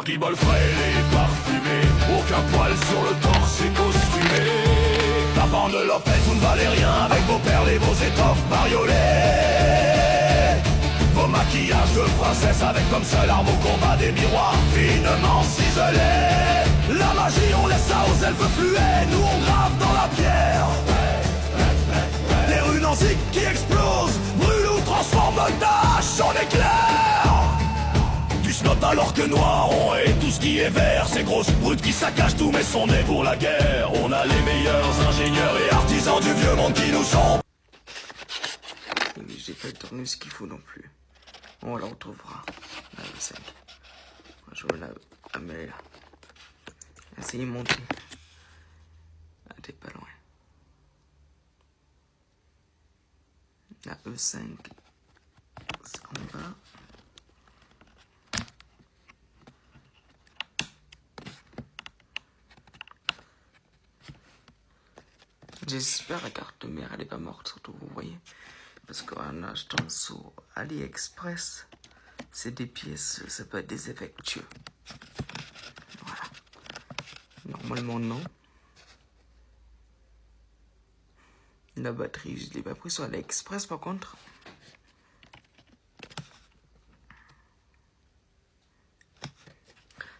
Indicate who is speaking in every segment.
Speaker 1: leur guibole frais, les parfumés. Aucun poil sur le torse et costumé. La bande Lopette, vous ne valez rien avec vos perles et vos étoffes bariolées. Vos maquillages de princesse avec comme seule arme au combat des miroirs finement ciselés. La magie on laisse ça aux elfes fluets, nous on grave dans la pierre. Des runes antiques qui explosent, brûlent ou transforment tâches en éclairs. Du snot alors que noir on est tout ce qui est vert. Ces grosses brutes qui saccagent tout mais sont nées pour la guerre. On a les meilleurs ingénieurs et artisans du vieux monde qui nous sont.
Speaker 2: Mais j'ai pas tourné ce qu'il faut non plus. On la retrouvera. La 5. Je vais la amener là. Essayez de monter. Ah, t'es pas loin. La E5. C'est en bas. J'espère la carte mère elle est pas morte, surtout vous voyez. Parce qu'en achetant sur AliExpress, c'est des pièces, ça peut être défectueux. Voilà. Normalement non. La batterie, je l'ai pas pris sur AliExpress par contre.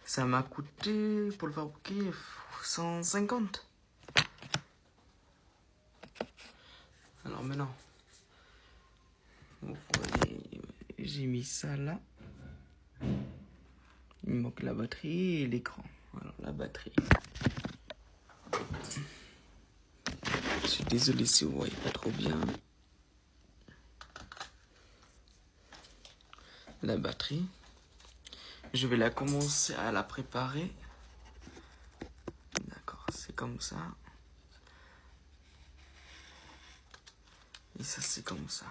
Speaker 2: Ça m'a coûté pour le fabriquer 150. Alors maintenant, vous voyez, j'ai mis ça là. Il manque la batterie et l'écran. Alors la batterie. Je suis désolé si vous voyez pas trop bien. La batterie. Je vais la commencer à la préparer. D'accord, c'est comme ça. Et ça c'est comme ça.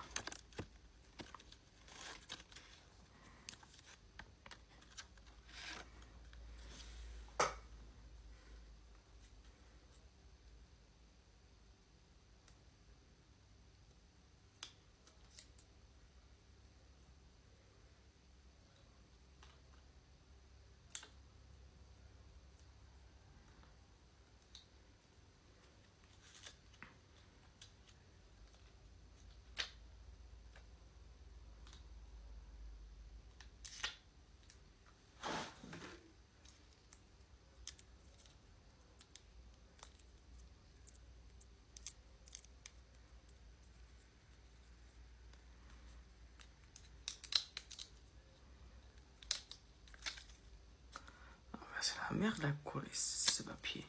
Speaker 2: C'est la merde à coller ce papier.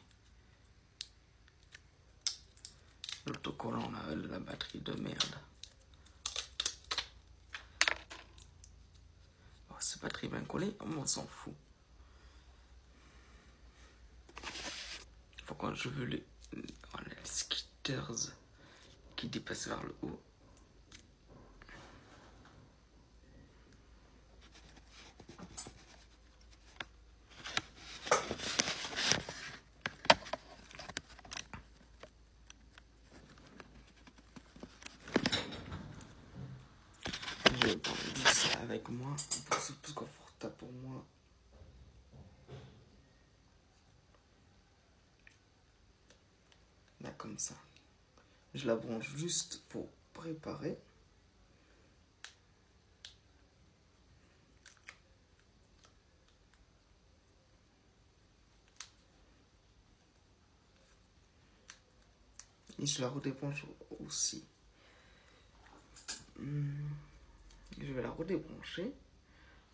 Speaker 2: L'autocollant là, de la batterie de merde. Oh, c'est pas très bien collé, on s'en fout. Faut quand je veux les skitters qui dépassent vers le haut. Je vais prendre ça avec moi, c'est plus confortable pour moi. Là comme ça. Je la branche juste pour préparer. Et je la redébranche aussi. Je vais la redébrancher.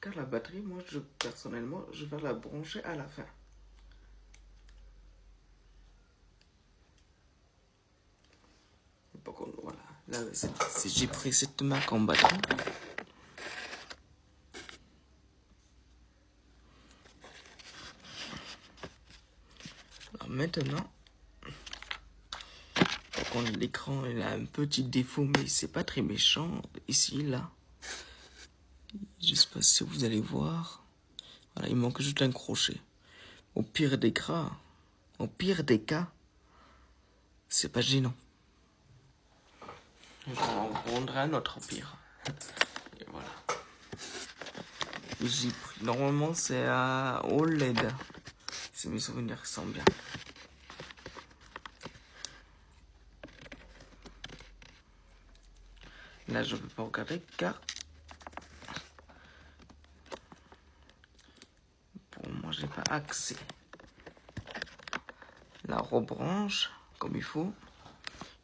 Speaker 2: Car la batterie, moi, personnellement, je vais la brancher à la fin. Par contre, voilà. Là, j'ai pris cette marque en batterie. Alors maintenant, par contre, l'écran, il a un petit défaut, mais c'est pas très méchant. Ici, là. Je sais pas si vous allez voir. Voilà, il manque juste un crochet. Au pire des cas, c'est pas gênant. J'en prendrai un autre au pire. Et voilà. J'ai pris. Normalement, c'est à OLED. Si mes souvenirs sont bien. Là, je peux pas regarder car pour moi, j'ai pas accès. La rebranche comme il faut.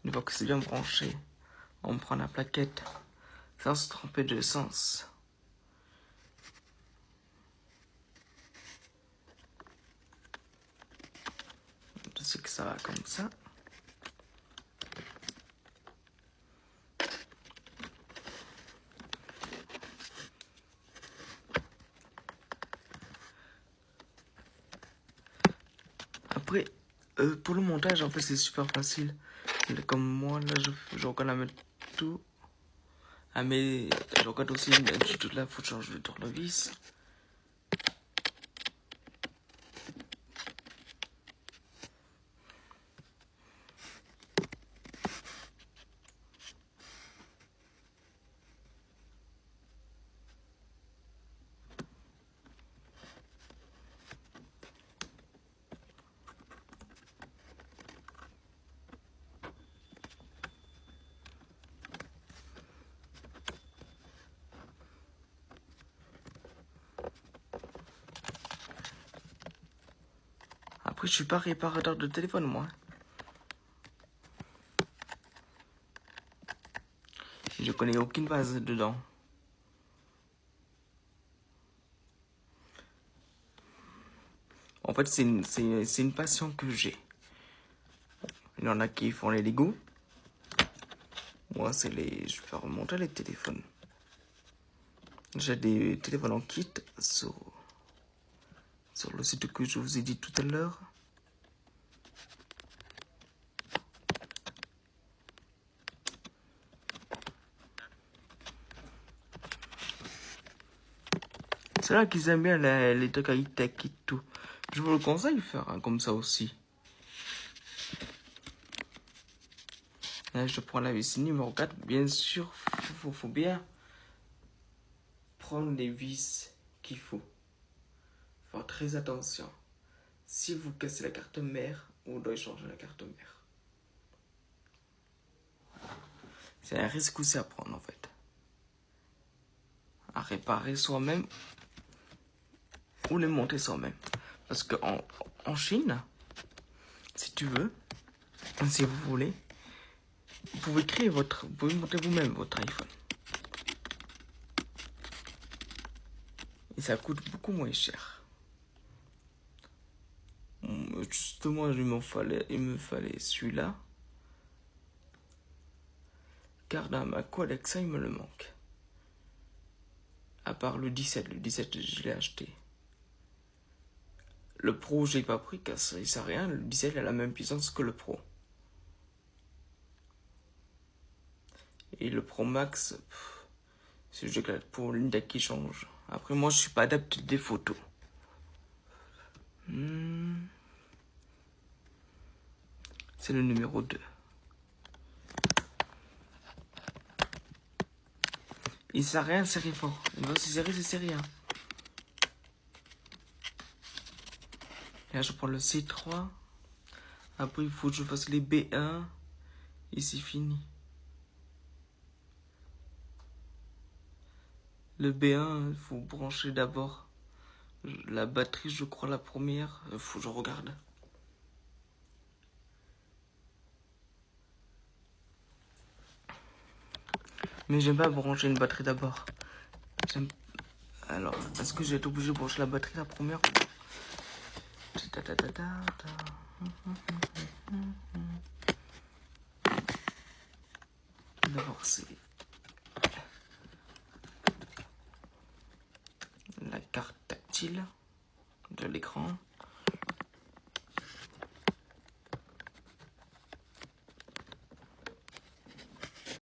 Speaker 2: Une fois que c'est bien branché, on prend la plaquette sans se tromper de sens. Je sais que ça va comme ça. Après, pour le montage, en fait, c'est super facile. Comme moi, là, je regarde à mettre tout. Ah, mais je regarde aussi mettre toute la faut changer le tournevis. Après, je suis pas réparateur de téléphone, moi. Je connais aucune base dedans. En fait, c'est une passion que j'ai. Il y en a qui font les Lego. Moi, je fais remonter les téléphones. J'ai des téléphones en kit sur le site que je vous ai dit tout à l'heure. C'est là qu'ils aiment bien les trucs high-tech et tout. Je vous le conseille de faire comme ça aussi. Là, je prends la vis numéro 4. Bien sûr, faut bien prendre les vis qu'il faut. Faire très attention. Si vous cassez la carte mère, vous devez changer la carte mère. C'est un risque aussi à prendre en fait. À réparer soi-même ou les monter soi-même. Parce qu'en Chine, si tu veux, si vous voulez, vous pouvez monter vous-même votre iPhone. Et ça coûte beaucoup moins cher. Justement, il me fallait celui-là. Car dans ma collection, il me le manque. À part le 17. Le 17, je l'ai acheté. Le Pro, je l'ai pas pris car ça ne sert à rien. Le 17 a la même puissance que le Pro. Et le Pro Max, c'est juste pour l'index qui change. Après, moi, je suis pas adepte des photos. C'est le numéro 2. Il sert à rien, c'est fort. C'est série 1. Là, je prends le C3. Après, il faut que je fasse les B1. Et c'est fini. Le B1, il faut brancher d'abord la batterie, je crois, la première. Il faut que je regarde. Mais j'aime pas brancher une batterie d'abord. Alors, est-ce que j'ai été obligé de brancher la batterie la première? D'abord, c'est la carte tactile de l'écran.